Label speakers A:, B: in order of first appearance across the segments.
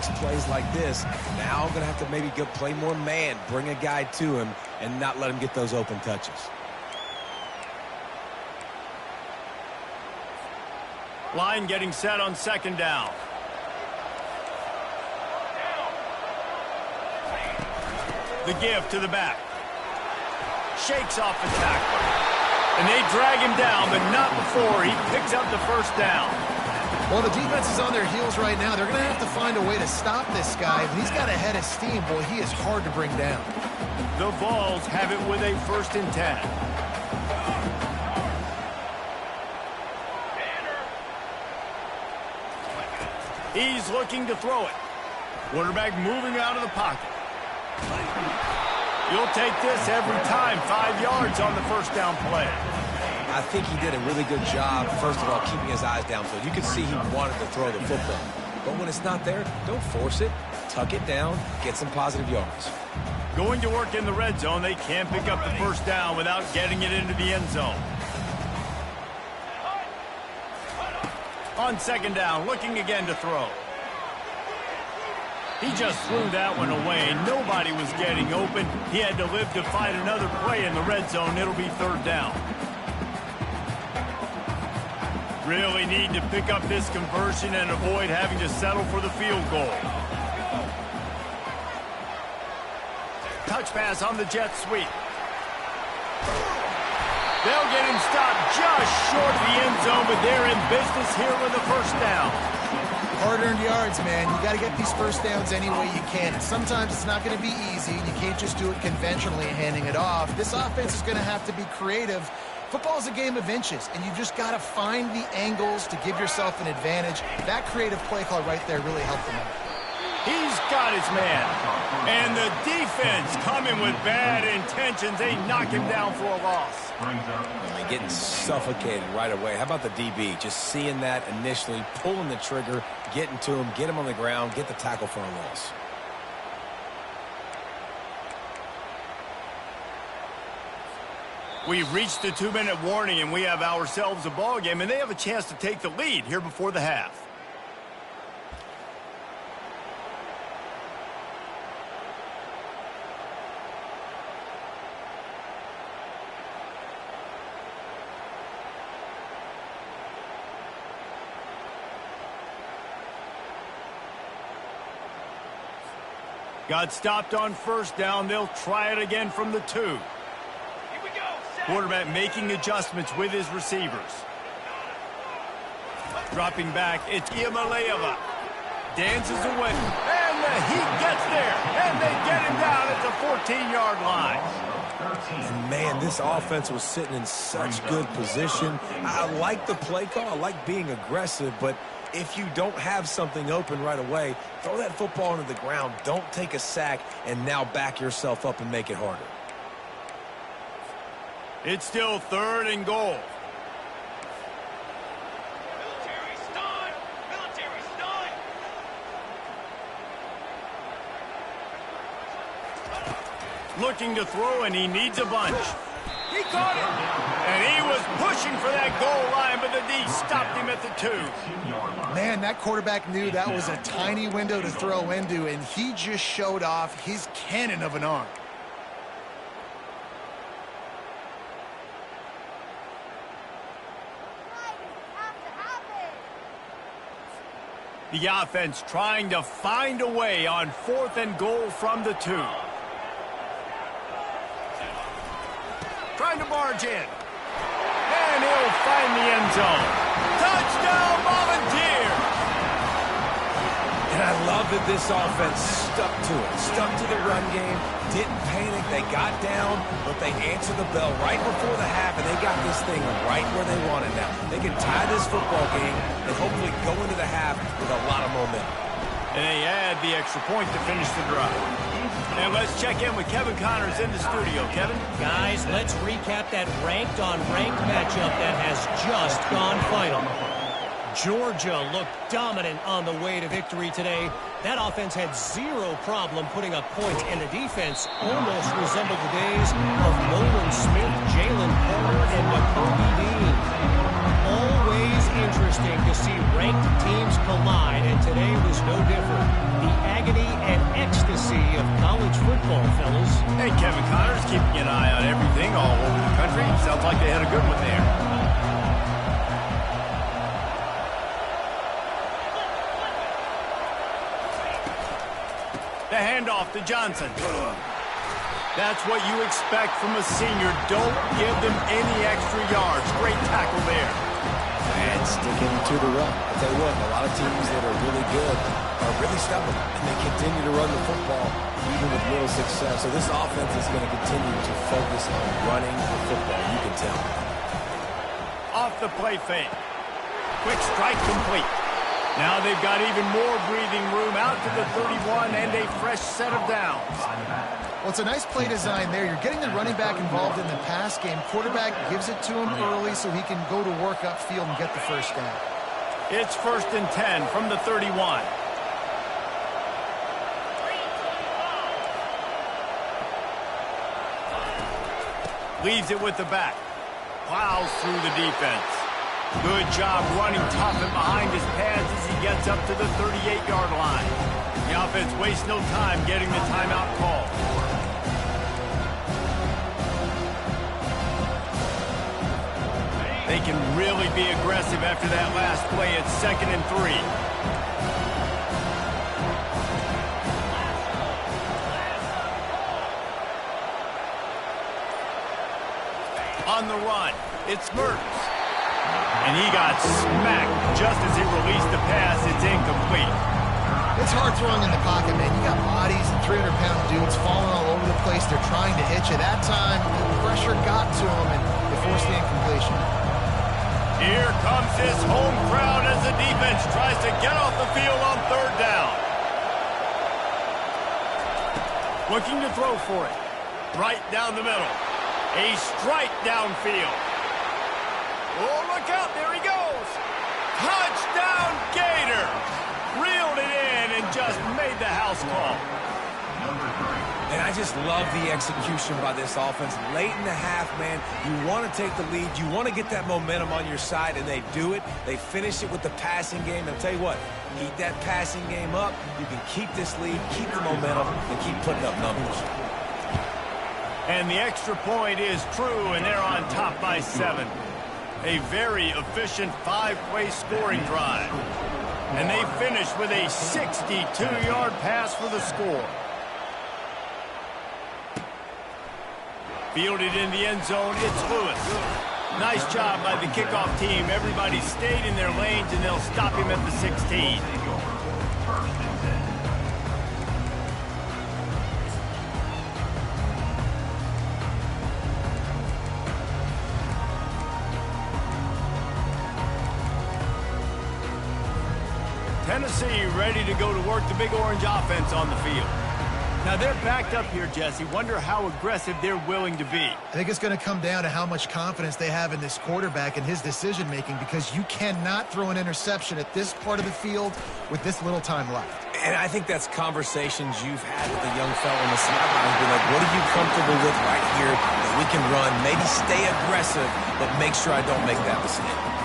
A: makes plays like this, now going to have to maybe go play more man, bring a guy to him, and not let him get those open touches.
B: Line getting set on second down. The give to the back. Shakes off the tackler. And they drag him down, but not before he picks up the first down.
C: Well, the defense is on their heels right now. They're going to have to find a way to stop this guy. He's got a head of steam. Boy, he is hard to bring down.
B: The Vols have it with a 1st and 10. He's looking to throw it. Quarterback moving out of the pocket. You'll take this every time. 5 yards on the first down play.
A: I think he did a really good job, first of all, keeping his eyes downfield. You could see he wanted to throw the football. But when it's not there, don't force it. Tuck it down, get some positive yards.
B: Going to work in the red zone, they can't pick up the first down without getting it into the end zone. On second down, looking again to throw. He just threw that one away. Nobody was getting open. He had to live to find another play in the red zone. It'll be 3rd down. Really need to pick up this conversion and avoid having to settle for the field goal. Touch pass on the jet sweep. They'll get him stopped just short of the end zone, but they're in business here with the first down.
C: Hard-earned yards, man. You got to get these first downs any way you can. And sometimes it's not going to be easy. You can't just do it conventionally handing it off. This offense is going to have to be creative. Football is a game of inches, and you've just got to find the angles to give yourself an advantage. That creative play call right there really helped them out.
B: He's got his man. And the defense coming with bad intentions. They knock him down for a loss.
A: And getting suffocated right away. How about the DB? Just seeing that initially, pulling the trigger, getting to him, get him on the ground, get the tackle for a loss.
B: We've reached the 2-minute warning, and we have ourselves a ball game, and they have a chance to take the lead here before the half. Got stopped on first down. They'll try it again from the 2. Quarterback making adjustments with his receivers. Dropping back, it's Iamaleava. Dances away, and he gets there, and they get him down at the 14-yard line.
A: And man, this offense was sitting in such good position. I like the play call. I like being aggressive, but if you don't have something open right away, throw that football into the ground. Don't take a sack and now back yourself up and make it harder.
B: It's still 3rd and goal.
D: Military stun! Military stun!
B: Looking to throw, and he needs a bunch. He caught it! And he was pushing for that goal line, but the D stopped him at the 2.
C: Man, that quarterback knew that was a tiny window to throw into, and he just showed off his cannon of an arm.
B: The offense trying to find a way on 4th and goal from the 2. Trying to barge in. And he'll find the end zone. Touchdown, Volunteer!
A: And I love that this offense stuck to it. Stuck to the run game. Didn't panic. They got down, but they answered the bell right before the half, and they got this thing right where they want it now. They can tie this football game and hopefully go into the half with a lot of momentum.
B: And they add the extra point to finish the drive. And let's check in with Kevin Connors in the studio. Kevin?
E: Guys, let's recap that ranked-on-ranked matchup that has just gone final. Georgia looked dominant on the way to victory today. That offense had zero problem putting up points, and the defense almost resembled the days of Nolan Smith, Jalen Porter, and Nakobe Dean. Always interesting to see ranked teams collide, and today was no different. The agony and ecstasy of college football, fellas.
B: Hey, Kevin Connors keeping an eye on everything all over the country. Sounds like they had a good one there. The handoff to Johnson. That's what you expect from a senior. Don't give them any extra yards. Great tackle there.
A: And sticking to the run. I'll tell you what, a lot of teams that are really good are really stubborn, and they continue to run the football even with little success. So this offense is going to continue to focus on running the football. You can tell.
B: Off the play fake. Quick strike complete. Now they've got even more breathing room out to the 31 and a fresh set of downs.
C: Well, it's a nice play design there. You're getting the running back involved in the pass game. Quarterback gives it to him early so he can go to work upfield and get the first down.
B: It's 1st and 10 from the 31. Leaves it with the back. Plows through the defense. Good job running tough and behind his pads as he gets up to the 38-yard line. The offense wastes no time getting the timeout call. They can really be aggressive after that last play. It's 2nd and 3. On the run, it's Mertens. And he got smacked just as he released the pass. It's incomplete.
C: It's hard throwing in the pocket, man. You got bodies and 300-pound dudes falling all over the place. They're trying to hit you. That time, the pressure got to him, and they forced the incompletion.
B: Here comes his home crowd as the defense tries to get off the field on 3rd down. Looking to throw for it. Right down the middle. A strike downfield. Oh, look out. There he goes. Touchdown, Gator. Reeled it in and just made the house call.
A: And I just love the execution by this offense. Late in the half, man, you want to take the lead. You want to get that momentum on your side, and they do it. They finish it with the passing game. And I'll tell you what, keep that passing game up. You can keep this lead, keep the momentum, and keep putting up numbers.
B: And the extra point is true, and they're on top by 7. A very efficient 5-play scoring drive. And they finish with a 62-yard pass for the score. Fielded in the end zone, it's Lewis. Nice job by the kickoff team. Everybody stayed in their lanes, and they'll stop him at the 16. Tennessee ready to go to work the Big Orange offense on the field. Now they're backed up here, Jesse. Wonder how aggressive they're willing to be.
C: I think it's going to come down to how much confidence they have in this quarterback and his decision-making, because you cannot throw an interception at this part of the field with this little time left.
A: And I think that's conversations you've had with the young fella on the sideline. Be like, what are you comfortable with right here that we can run? Maybe stay aggressive, but make sure I don't make that mistake.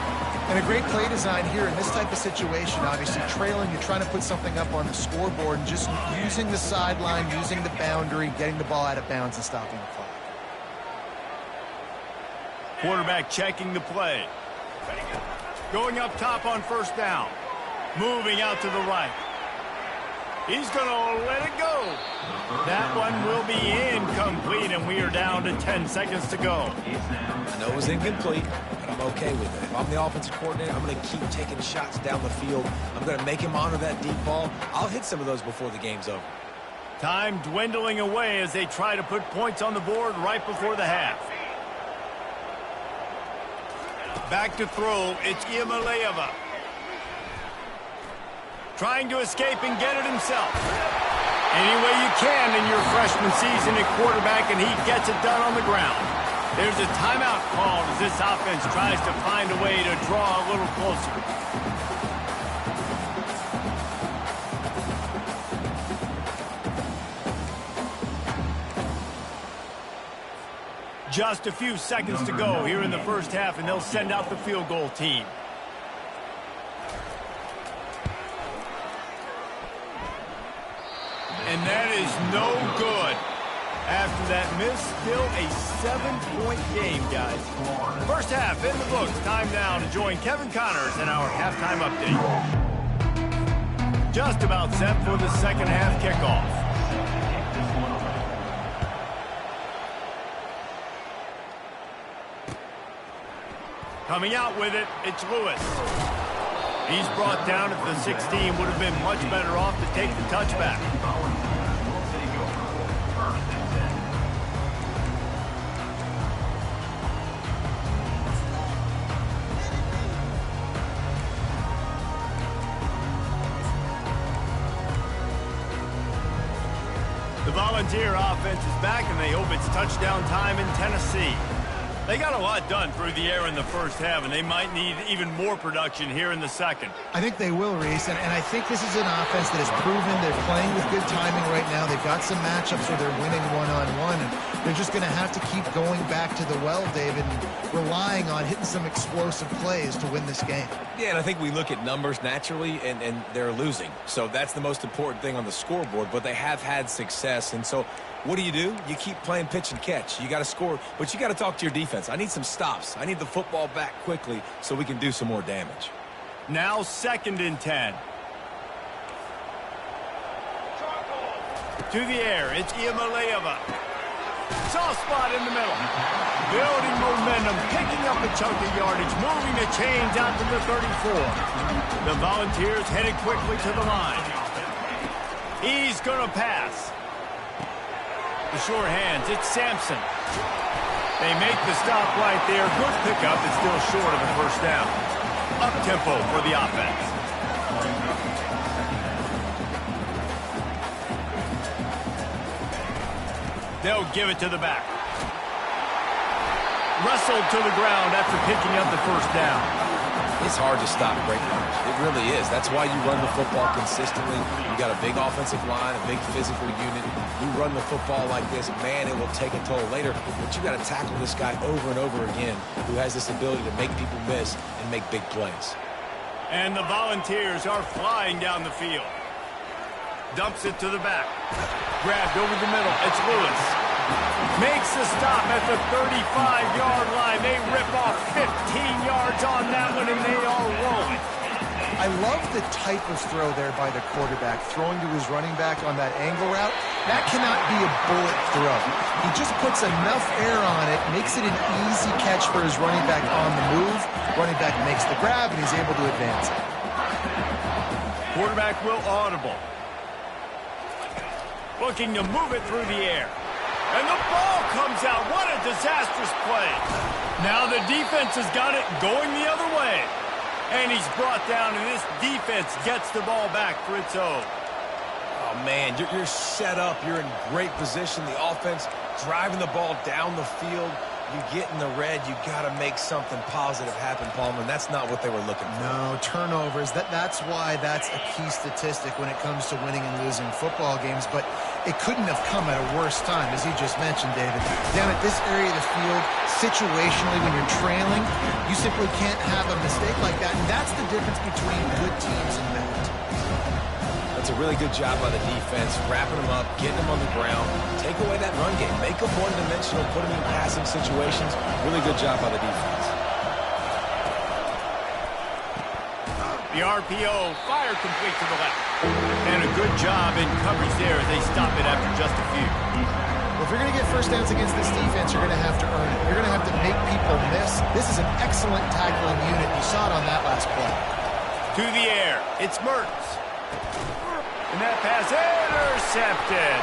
C: And a great play design here in this type of situation. Obviously trailing, you're trying to put something up on the scoreboard, and just using the sideline, using the boundary, getting the ball out of bounds and stopping the clock.
B: Quarterback checking the play. Going up top on 1st down. Moving out to the right. He's going to let it go. That one will be incomplete, and we are down to 10 seconds to go.
A: I know it was incomplete, but I'm okay with it. If I'm the offensive coordinator, I'm going to keep taking shots down the field. I'm going to make him honor that deep ball. I'll hit some of those before the game's over.
B: Time dwindling away as they try to put points on the board right before the half. Back to throw, it's Iamaleava. Trying to escape and get it himself. Any way you can in your freshman season at quarterback, and he gets it done on the ground. There's a timeout called as this offense tries to find a way to draw a little closer. Just a few seconds to go here in the first half, and they'll send out the field goal team. And that is no good. After that miss, still a 7-point game, guys. First half in the books. Time now to join Kevin Connors in our halftime update. Just about set for the second half kickoff. Coming out with it, it's Lewis. He's brought down at the 16. Would have been much better off to take the touchback. The Volunteer offense is back, and they hope it's touchdown time in Tennessee. They got a lot done through the air in the first half, and they might need even more production here in the second.
C: I think they will, Reese, and I think this is an offense that has proven they're playing with good timing right now. They've got some matchups where they're winning one-on-one, and they're just going to have to keep going back to the well, David, and relying on hitting some explosive plays to win this game.
A: Yeah, and I think we look at numbers naturally, and they're losing. So that's the most important thing on the scoreboard, but they have had success, and so what do? You keep playing pitch and catch. You got to score, but you got to talk to your defense. I need some stops. I need the football back quickly so we can do some more damage.
B: Now 2nd and 10. To the air, it's Iamaleava. Soft spot in the middle. Building momentum, picking up a chunk of yardage, moving the chains out to the 34. The Volunteers headed quickly to the line. He's going to pass. The short hands, it's Sampson. They make the stop right there. Good pickup. It's still short of a first down. Up-tempo for the offense. They'll give it to the back. Wrestled to the ground after picking up the first down.
A: It's hard to stop great runners. It really is. That's why you run the football consistently. You got a big offensive line, a big physical unit. You run the football like this, man, it will take a toll later. But you got to tackle this guy over and over again who has this ability to make people miss and make big plays.
B: And the Volunteers are flying down the field. Dumps it to the back. Grabbed over the middle. It's Lewis. Makes the stop at the 35-yard line. They rip off 15 yards on that one, and they are rolling.
C: I love the type of throw there by the quarterback, throwing to his running back on that angle route. That cannot be a bullet throw. He just puts enough air on it, makes it an easy catch for his running back on the move. Running back makes the grab, and he's able to advance it.
B: Quarterback will audible. Looking to move it through the air. And the ball comes out. What a disastrous play. Now the defense has got it going the other way. And he's brought down, and this defense gets the ball back for its own.
A: Oh, man, you're set up. You're in great position. The offense driving the ball down the field. You get in the red, you got to make something positive happen, Palmer, and that's not what they were looking for.
C: No, turnovers. That's why that's a key statistic when it comes to winning and losing football games, but it couldn't have come at a worse time, as you just mentioned, David. Down at this area of the field, situationally, when you're trailing, you simply can't have a mistake like that, and that's the difference between good teams and bad.
A: That's a really good job by the defense, wrapping them up, getting them on the ground, take away that run game, make them one-dimensional, put them in passing situations. Really good job by the defense.
B: The RPO, fire complete to the left. And a good job in coverage there as they stop it after just a few.
C: Well, if you're going to get first downs against this defense, you're going to have to earn it. You're going to have to make people miss. This is an excellent tackling unit. You saw it on that last play.
B: To the air, it's Mertz. And that pass intercepted.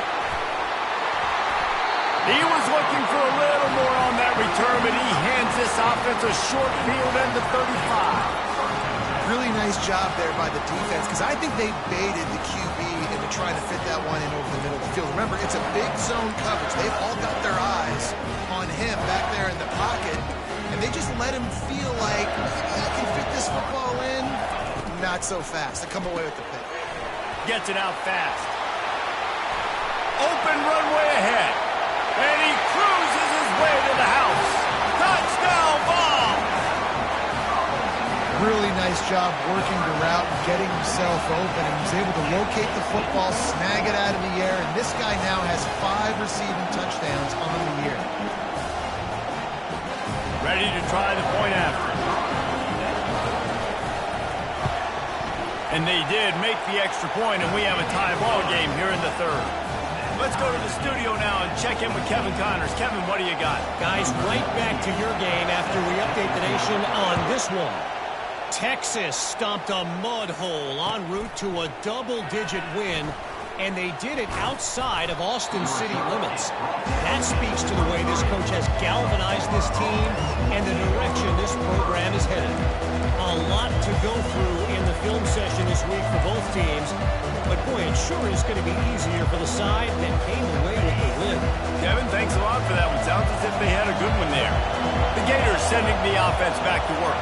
B: He was looking for a little more on that return, but he hands this offense a short field end to 35.
C: Really nice job there by the defense, because I think they baited the QB into trying to fit that one in over the middle of the field. Remember, it's a big zone coverage. They've all got their eyes on him back there in the pocket, and they just let him feel like, I can fit this football in. Not so fast. They come away with the pick.
B: Gets it out fast. Open runway ahead. And he cruises his way to the house. Touchdown ball.
C: really nice job working the route and getting himself open, and he's able to locate the football, snag it out of the air, and this guy now has 5 receiving touchdowns on the year.
B: Ready to try the point after. And they did make the extra point, and we have a tie ball game here in the third. Let's go to the studio now and check in with Kevin Connors. Kevin, what do you got?
E: Guys, right back to your game after we update the nation on this one. Texas stomped a mud hole en route to a double-digit win, and they did it outside of Austin city limits. That speaks to the way this coach has galvanized this team and the direction this program is headed. A lot to go through in the film session this week for both teams, but boy, it sure is going to be easier for the side that came away with the win.
B: Kevin, thanks a lot for that one. Sounds as if they had a good one there. The Gators sending the offense back to work.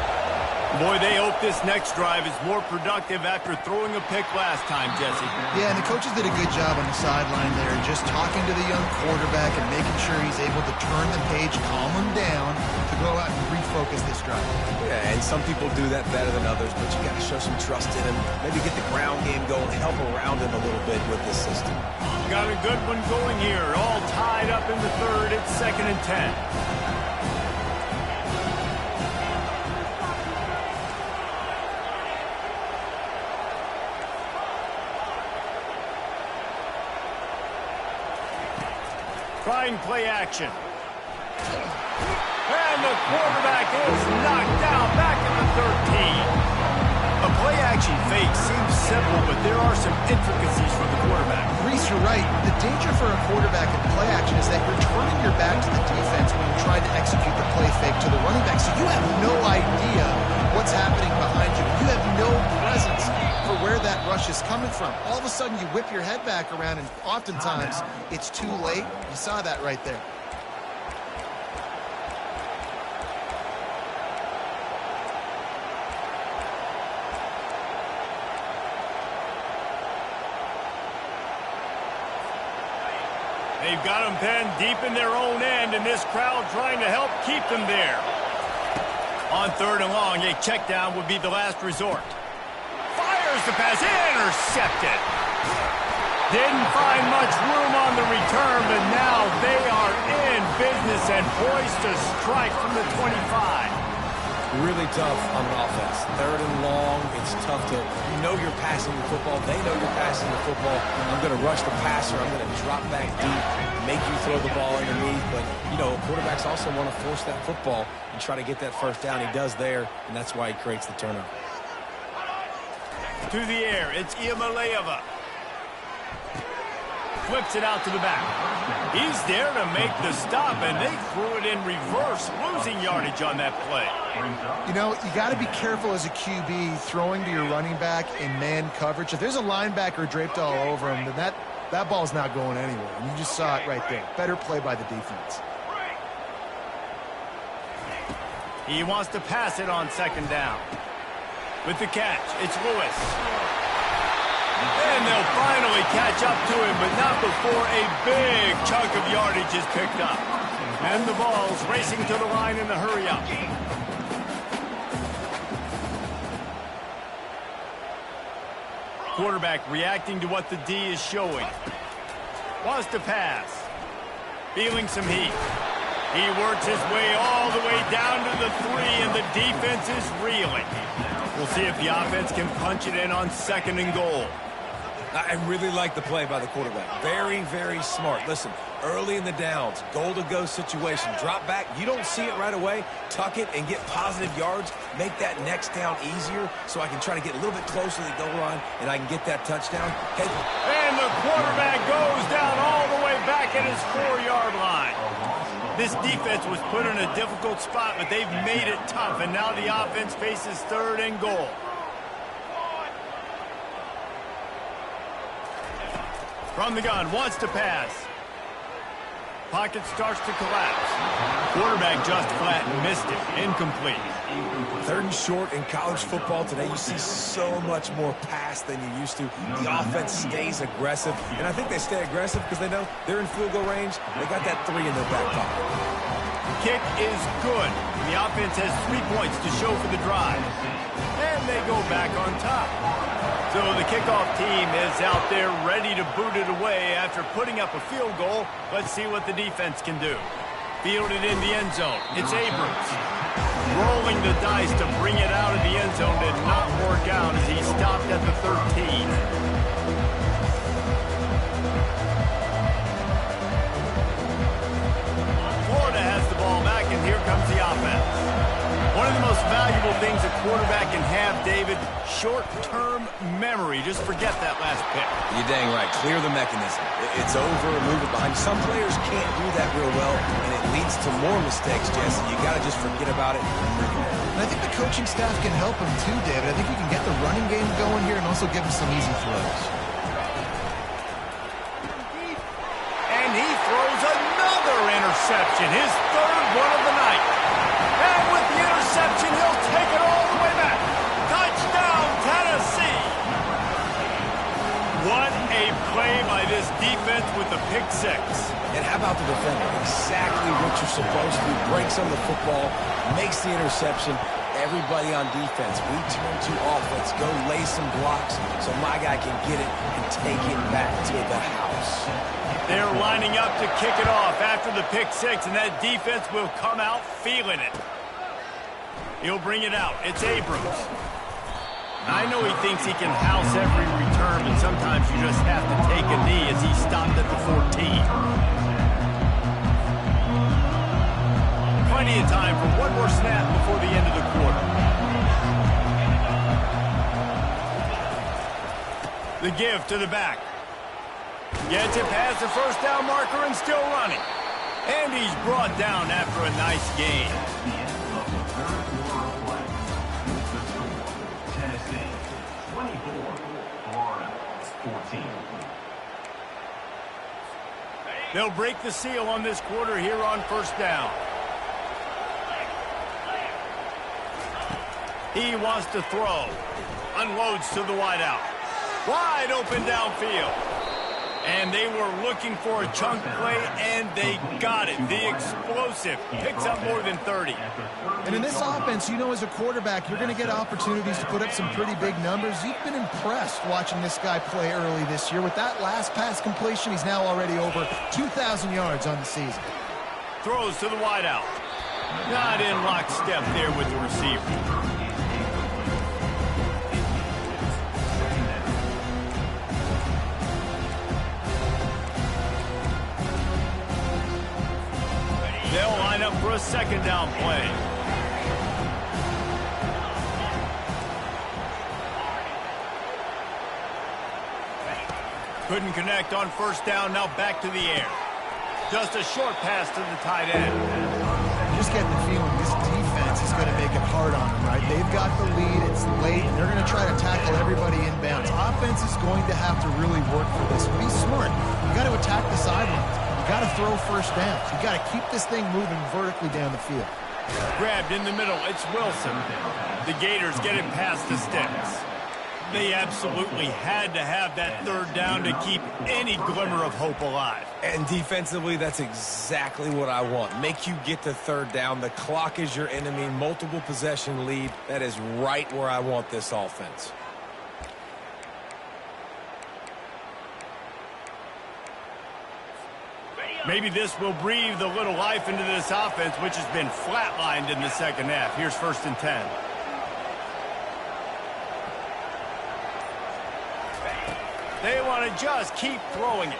B: Boy, they hope this next drive is more productive after throwing a pick last time, Jesse.
C: Yeah, and the coaches did a good job on the sideline there, just talking to the young quarterback and making sure he's able to turn the page, calm him down, to go out and refocus this drive.
A: Yeah, and some people do that better than others, but you got to show some trust in him. Maybe get the ground game going, help around him a little bit with this system.
B: Got a good one going here. All tied up in the third. It's 2nd and 10. Trying play action. And the quarterback is knocked down back at the 13. A play action fake seems simple, but there are some intricacies for the quarterback.
C: Reese, you're right. The danger for a quarterback in play action is that you're turning your back to the defense when you're trying to execute the play fake to the running back. So you have no idea what's happening behind you. You have no presence for where that rush is coming from. All of a sudden, you whip your head back around, and oftentimes it's too late. You saw that right there.
B: They've got them penned deep in their own end, and this crowd trying to help keep them there. On 3rd and long, a check down would be the last resort. Fires the pass, intercepted. Didn't find much room on the return, but now they are in business and poised to strike from the 25.
A: Really tough on an offense. 3rd and long, it's tough to, you know you're passing the football. They know you're passing the football. I'm going to rush the passer. I'm going to drop back deep, make you throw the ball underneath. But, you know, quarterbacks also want to force that football and try to get that first down. He does there, and that's why he creates the turnover.
B: To the air, it's Iamaleava. Flips it out to the back. He's there to make the stop, and they threw it in reverse, losing yardage on that play.
C: You know, you got to be careful as a QB throwing to your running back in man coverage. If there's a linebacker draped all over him, then that ball's not going anywhere. And you just saw it right there. Better play by the defense.
B: He wants to pass it on 2nd down. With the catch, it's Lewis. And they'll finally catch up to him, but not before a big chunk of yardage is picked up. And the ball's racing to the line in the hurry-up. Quarterback reacting to what the D is showing. Wants to pass. Feeling some heat. He works his way all the way down to the 3, and the defense is reeling. We'll see if the offense can punch it in on 2nd and goal.
A: I really like the play by the quarterback. Very, very smart. Listen, early in the downs, goal-to-go situation. Drop back. You don't see it right away. Tuck it and get positive yards. Make that next down easier so I can try to get a little bit closer to the goal line and I can get that touchdown.
B: And the quarterback goes down all the way back at his 4-yard line. This defense was put in a difficult spot, but they've made it tough, and now the offense faces 3rd and goal. From the gun, wants to pass. Pocket starts to collapse. Quarterback just flat and missed it. Incomplete.
A: 3rd and short in college football today. You see so much more pass than you used to. The offense stays aggressive, and I think they stay aggressive because they know they're in field goal range. They got that 3 in their back pocket.
B: The kick is good. The offense has 3 points to show for the drive. and they go back on top. So the kickoff team is out there ready to boot it away after putting up a field goal. Let's see what the defense can do. Fielded in the end zone. It's Abrams. Rolling the dice to bring it out of the end zone did not work out as he stopped at the 13. Florida has the ball back, and here comes the offense. One of the most valuable things a quarterback can have, David, short-term memory. Just forget that last pick.
A: You're dang right. Clear the mechanism. It's over, move it behind. Some players can't do that real well, and it leads to more mistakes, Jesse. You got to just forget about it and move it.
C: And I think the coaching staff can help him too, David. I think you can get the running game going here and also give him some easy throws.
B: And he throws another interception, his third one of the night. And with the interception, he'll take it all the way back. Touchdown, Tennessee! What a play by this defense with the pick six.
A: And how about the defender? Exactly what you're supposed to do. Breaks on the football, makes the interception. Everybody on defense, we turn to offense. Go lay some blocks so my guy can get it and take it back to the house.
B: They're lining up to kick it off after the pick six, and that defense will come out feeling it. He'll bring it out. It's Abrams. I know he thinks he can house every return, but sometimes you just have to take a knee as he stopped at the 14. Plenty of time for one more snap before the end of the quarter. The give to the back. Gets it past the first down marker and still running. And he's brought down after a nice gain.
F: Tennessee, 24, Florida, 14.
B: They'll break the seal on this quarter here on first down. He wants to throw. Unloads to the wideout. Wide open downfield. And they were looking for a chunk play, and they got it. The explosive picks up more than 30.
C: And in this offense, you know, as a quarterback, you're going to get opportunities to put up some pretty big numbers. You've been impressed watching this guy play early this year. With that last pass completion, he's now already over 2,000 yards on the season.
B: Throws to the wideout. Not in lockstep there with the receiver. They'll line up for a second down play. Couldn't connect on first down, now back to the air. Just a short pass to the tight end.
C: I'm just getting the feeling this defense is going to make it hard on them, right? They've got the lead, it's late, and they're going to try to tackle everybody inbounds. Offense is going to have to really work for this. Be smart. You got to attack the sidelines. You got to throw first downs. You got to keep this thing moving vertically down the field.
B: Grabbed in the middle. It's Wilson. The Gators get it past the sticks. They absolutely had to have that third down to keep any glimmer of hope alive.
A: And defensively, that's exactly what I want. Make you get the third down. The clock is your enemy. Multiple possession lead. That is right where I want this offense.
B: Maybe this will breathe a little life into this offense, which has been flatlined in the second half. Here's 1st and 10. They want to just keep throwing it.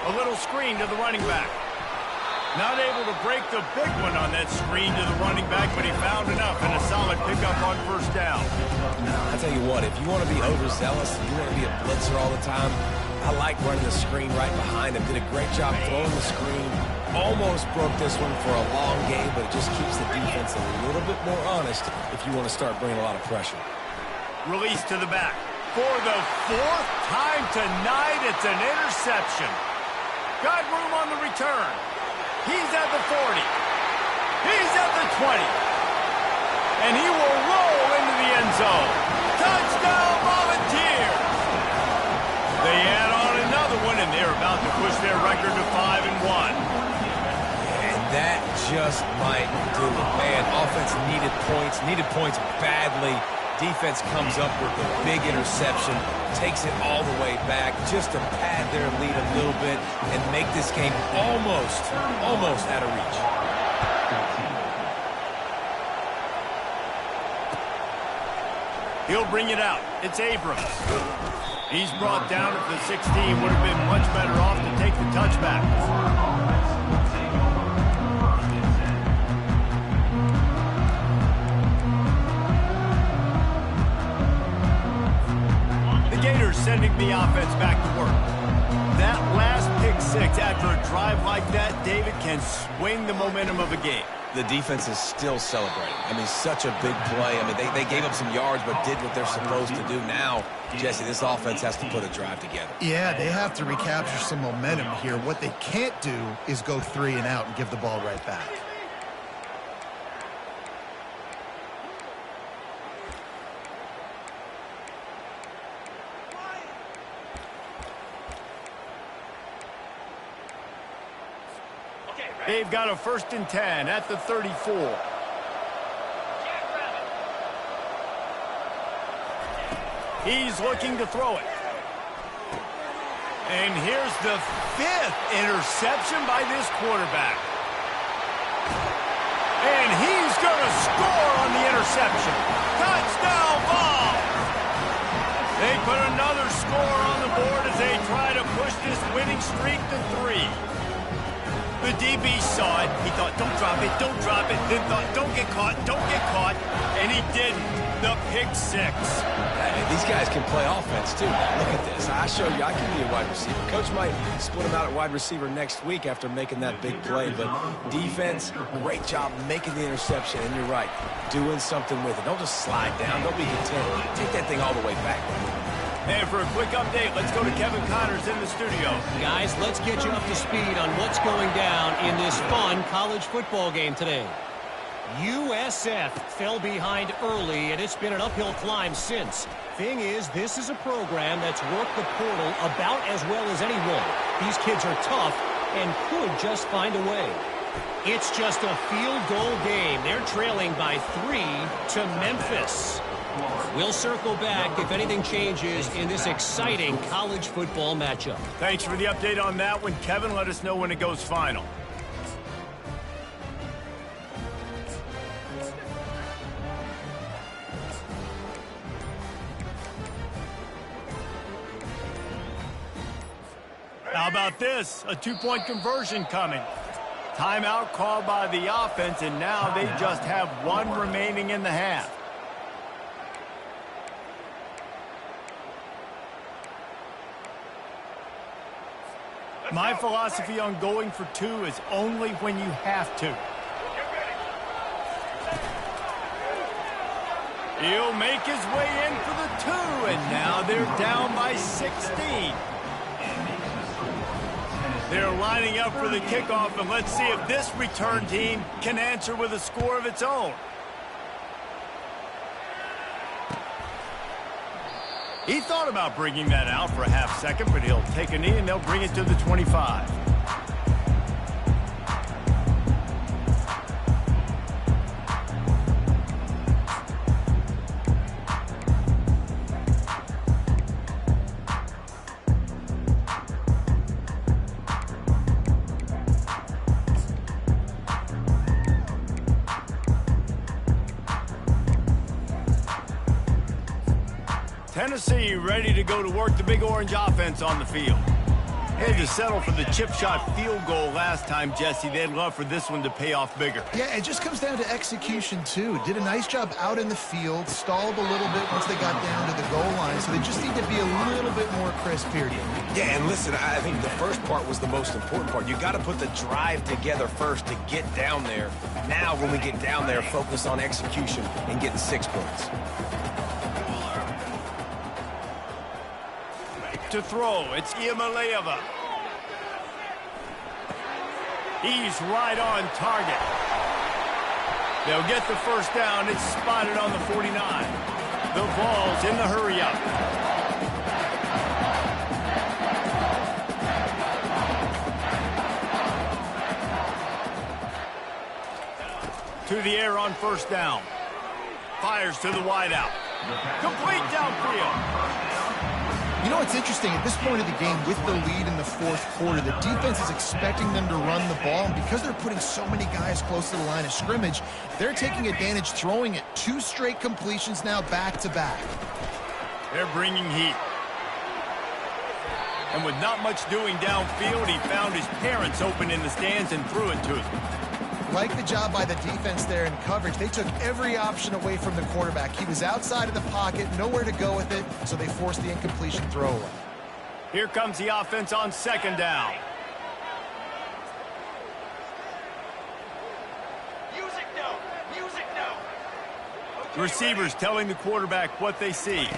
B: A little screen to the running back. Not able to break the big one on that screen to the running back, but he found enough and a solid pickup on first down.
A: I'll tell you what, if you want to be overzealous, if you want to be a blitzer all the time, I like running the screen right behind him. Did a great job throwing the screen. Almost broke this one for a long game, but it just keeps the defense a little bit more honest if you want to start bringing a lot of pressure.
B: Release to the back. For the 4th time tonight, it's an interception. Got room on the return. He's at the 40. He's at the 20. And he will roll into the end zone. Touchdown, Volunteers! They add on another one, and they're about to push their record to 5-1.
A: And that just might do it. Man, offense needed points badly. Defense comes up with the big interception, takes it all the way back just to pad their lead a little bit and make this game almost out of reach.
B: He'll bring it out. It's Abrams. He's brought down at the 16. Would have been much better off to take the touchback. Gators sending the offense back to work. That last pick six after a drive like that, David, can swing the momentum of a game.
A: The defense is still celebrating. I mean, such a big play. I mean, they gave up some yards but did what they're supposed to do. Now, Jesse, this offense has to put a drive together.
C: Yeah, they have to recapture some momentum here. What they can't do is go 3 and out and give the ball right back.
B: They've got a 1st and 10 at the 34. He's looking to throw it. And here's the 5th interception by this quarterback. And he's going to score on the interception. Touchdown ball! They put another score on the board as they try to push this winning streak to 3. The DB saw it. He thought, don't drop it, don't drop it. Then thought, don't get caught, and he didn't. The pick 6.
A: Hey, these guys can play offense, too. Look at this. I show you, I can be a wide receiver. Coach might split him out at wide receiver next week after making that big play. But defense, great job making the interception. And you're right, doing something with it. Don't just slide down. Don't be content. Take that thing all the way back.
B: And for a quick update, let's go to Kevin Connors in the studio.
E: Guys, let's get you up to speed on what's going down in this fun college football game today. USF fell behind early, and it's been an uphill climb since. Thing is, this is a program that's worked the portal about as well as anyone. These kids are tough and could just find a way. It's just a field goal game. They're trailing by 3 to Memphis. We'll circle back if anything changes in this exciting college football matchup.
B: Thanks for the update on that one, Kevin. Let us know when it goes final. How about this? A 2-point conversion coming. Timeout called by the offense, and now they just have 1 remaining in the half. My philosophy on going for 2 is only when you have to. He'll make his way in for the 2, and now they're down by 16. They're lining up for the kickoff, and let's see if this return team can answer with a score of its own. He thought about bringing that out for a half second, but he'll take a knee and they'll bring it to the 25. Tennessee ready to go to work the Big Orange offense on the field. Had to settle for the chip shot field goal last time, Jesse. They'd love for this one to pay off bigger.
C: Yeah, it just comes down to execution, too. Did a nice job out in the field, stalled a little bit once they got down to the goal line, so they just need to be a little bit more crisp, period.
A: Yeah, and listen, I think the first part was the most important part. You got to put the drive together first to get down there. Now, when we get down there, focus on execution and getting 6 points.
B: To throw, it's Iamaleava. He's right on target. They'll get the first down. It's spotted on the 49. The ball's in the hurry-up. To the air on first down. Fires to the wideout. Complete downfield.
C: You know what's interesting? At this point of the game, with the lead in the fourth quarter, the defense is expecting them to run the ball, and because they're putting so many guys close to the line of scrimmage, they're taking advantage, throwing it 2 straight completions now back-to-back.
B: They're bringing heat. And with not much doing downfield, he found his parents open in the stands and threw it to them.
C: Like the job by the defense there in coverage. They took every option away from the quarterback. He was outside of the pocket, nowhere to go with it, so they forced the incompletion throwaway.
B: Here comes the offense on second down.
D: Music no. Music no.
B: The receivers telling the quarterback what they see.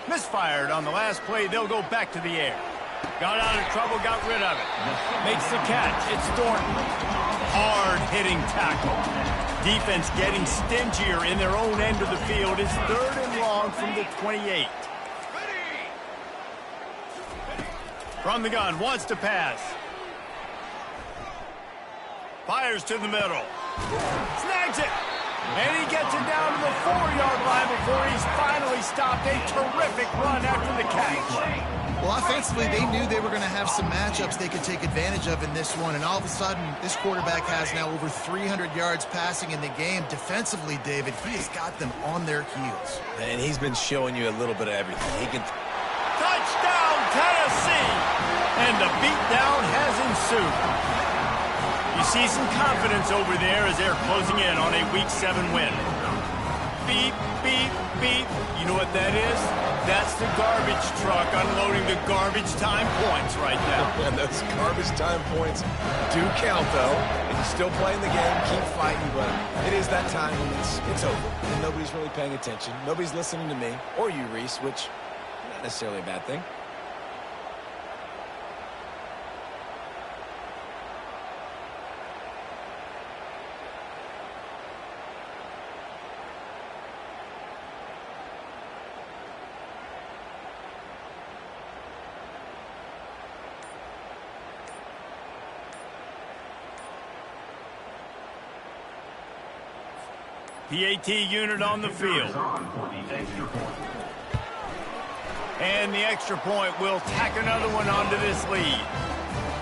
B: Misfired on the last play. They'll go back to the air. Got out of trouble, got rid of it. Makes the catch. It's Thornton. Hard-hitting tackle. Defense getting stingier in their own end of the field. It's 3rd and long from the 28. From the gun, wants to pass. Fires to the middle. Snags it. And he gets it down to the 4-yard line before he's finally stopped. A terrific run after the catch.
C: Well, offensively, they knew they were going to have some matchups they could take advantage of in this one, and all of a sudden, this quarterback has now over 300 yards passing in the game. Defensively, David, he has got them on their heels.
A: And he's been showing you a little bit of everything. He can...
B: Touchdown, Tennessee! And the beatdown has ensued. You see some confidence over there as they're closing in on a Week 7 win. Beep, beep, beep. You know what that is? That's the garbage truck unloading the garbage time points right now.
A: And those garbage time points do count, though. And you're still playing the game, keep fighting, but it is that time when it's over. And nobody's really paying attention. Nobody's listening to me or you, Reese, which is not necessarily a bad thing.
B: PAT unit on the field. And the extra point will tack another one onto this lead.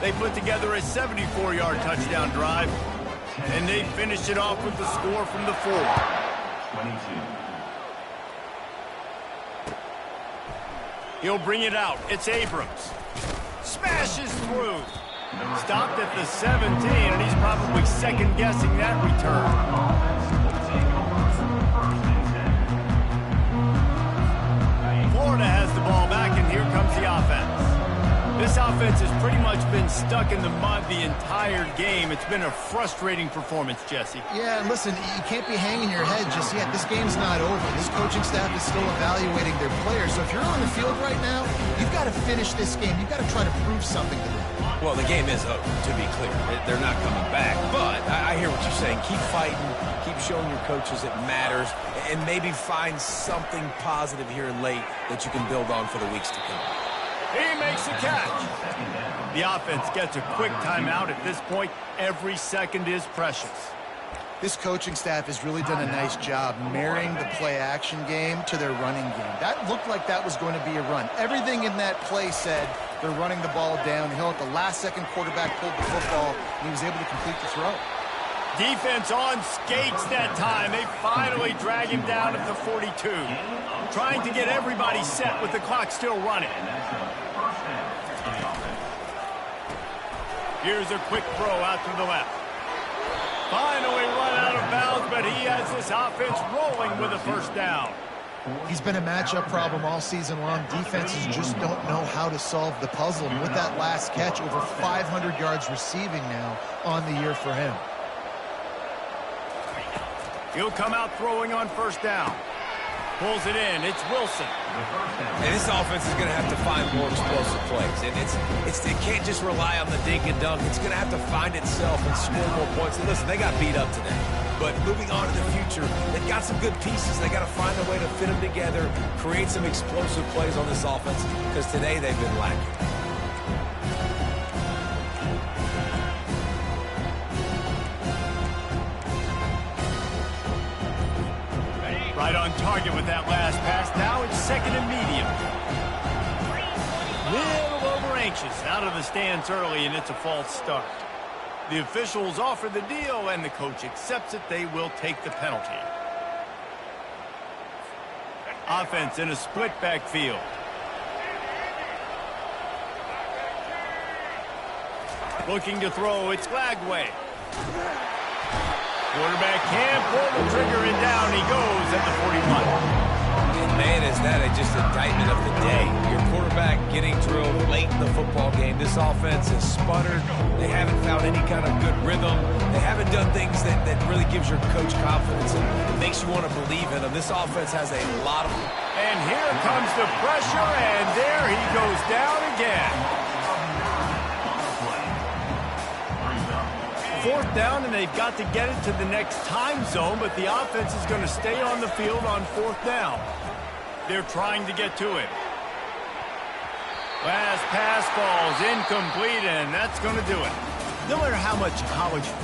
B: They put together a 74-yard touchdown drive, and they finished it off with the score from the 4.
F: 22.
B: He'll bring it out. It's Abrams. Smashes through. Stopped at the 17, and he's probably second-guessing that return. Florida has the ball back, and here comes the offense. This offense has pretty much been stuck in the mud the entire game. It's been a frustrating performance, Jesse.
C: Yeah, and listen, you can't be hanging your head just yet. This game's not over. This coaching staff is still evaluating their players. So if you're on the field right now, you've got to finish this game. You've got to try to prove something to them.
A: Well, the game is over, to be clear. They're not coming back. But I hear what you're saying. Keep fighting. Keep showing your coaches it matters. And maybe find something positive here late that you can build on for the weeks to come.
B: He makes the catch. The offense gets a quick timeout. At this point, every second is precious.
C: This coaching staff has really done a nice job marrying the play-action game to their running game. That looked like that was going to be a run. Everything in that play said they're running the ball downhill. At the last second, quarterback pulled the football, and he was able to complete the throw.
B: Defense on skates that time. They finally drag him down at the 42. Trying to get everybody set with the clock still running. Here's a quick throw out to the left. Finally run out of bounds, but he has this offense rolling with a first down.
C: He's been a matchup problem all season long. Defenses just don't know how to solve the puzzle. And with that last catch, over 500 yards receiving now on the year for him.
B: He'll come out throwing on first down. Pulls it in. It's Wilson.
A: And this offense is going to have to find more explosive plays. And it can't just rely on the dink and dunk. It's going to have to find itself and score more points. And listen, they got beat up today. But moving on to the future, they've got some good pieces. They got to find a way to fit them together, create some explosive plays on this offense, because today they've been lacking.
B: Right on target with that last pass. Now it's second and medium. Little over anxious out of the stands early, and it's a false start. The officials offer the deal, and the coach accepts it. They will take the penalty. Offense in a split backfield. Looking to throw, it's Lagway. Quarterback can't pull the trigger, and down he goes at the 41.
A: And man, is that just indictment of the day. Your quarterback getting drilled late in the football game. This offense has sputtered. They haven't found any kind of good rhythm. They haven't done things that really gives your coach confidence and makes you want to believe in them. This offense has a lot of...
B: And here comes the pressure, and there he goes down again. Fourth down, and they've got to get it to the next time zone, but the offense is going to stay on the field on fourth down. They're trying to get to it. Last pass falls incomplete, and that's going to do it. No matter how much college football